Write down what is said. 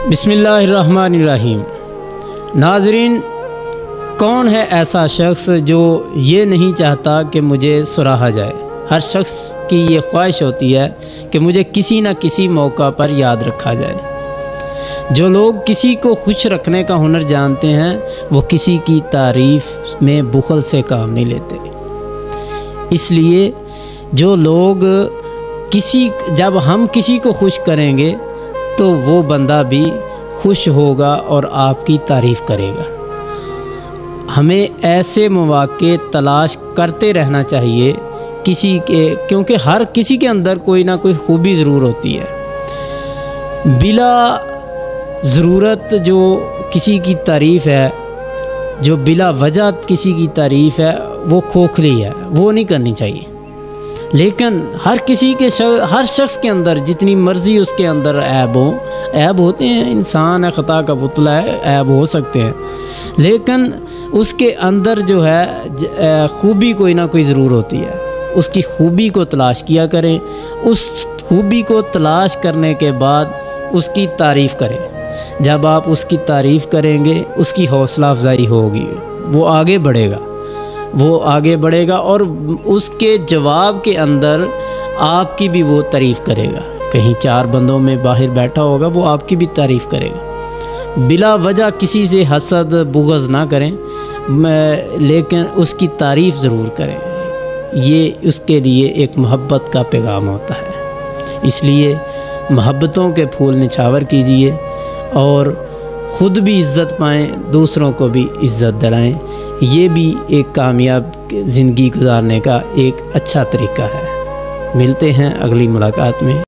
बिस्मिल्लाहिर्रहमानिर्रहीम। नाज़रीन, कौन है ऐसा शख्स जो ये नहीं चाहता कि मुझे सराहा जाए। हर शख्स की ये ख्वाहिश होती है कि मुझे किसी न किसी मौका पर याद रखा जाए। जो लोग किसी को खुश रखने का हुनर जानते हैं वो किसी की तारीफ़ में बुखल से काम नहीं लेते। इसलिए जो लोग जब हम किसी को खुश करेंगे तो वो बंदा भी खुश होगा और आपकी तारीफ़ करेगा। हमें ऐसे मौके तलाश करते रहना चाहिए क्योंकि हर किसी के अंदर कोई ना कोई खूबी ज़रूर होती है। बिला ज़रूरत जो किसी की तारीफ़ है, जो बिला वजह किसी की तारीफ़ है, वो खोखली है, वो नहीं करनी चाहिए। लेकिन हर शख्स के अंदर जितनी मर्ज़ी उसके अंदर ऐब होते हैं। इंसान है, ख़ता का पुतला है, ऐब हो सकते हैं, लेकिन उसके अंदर जो है खूबी कोई ना कोई ज़रूर होती है। उसकी खूबी को तलाश किया करें। उस खूबी को तलाश करने के बाद उसकी तारीफ़ करें। जब आप उसकी तारीफ़ करेंगे उसकी हौसला अफजाई होगी, वो आगे बढ़ेगा और उसके जवाब के अंदर आपकी भी वो तारीफ़ करेगा। कहीं चार बंदों में बाहर बैठा होगा, वो आपकी भी तारीफ़ करेगा। बिला वजह किसी से हसद बुग़्ज़ ना करें, लेकिन उसकी तारीफ़ ज़रूर करें। ये उसके लिए एक मोहब्बत का पैगाम होता है। इसलिए मोहब्बतों के फूल निछावर कीजिए और ख़ुद भी इज़्ज़त पाएँ, दूसरों को भी इज़्ज़त दिलाएँ। ये भी एक कामयाब ज़िंदगी गुजारने का एक अच्छा तरीका है। मिलते हैं अगली मुलाकात में।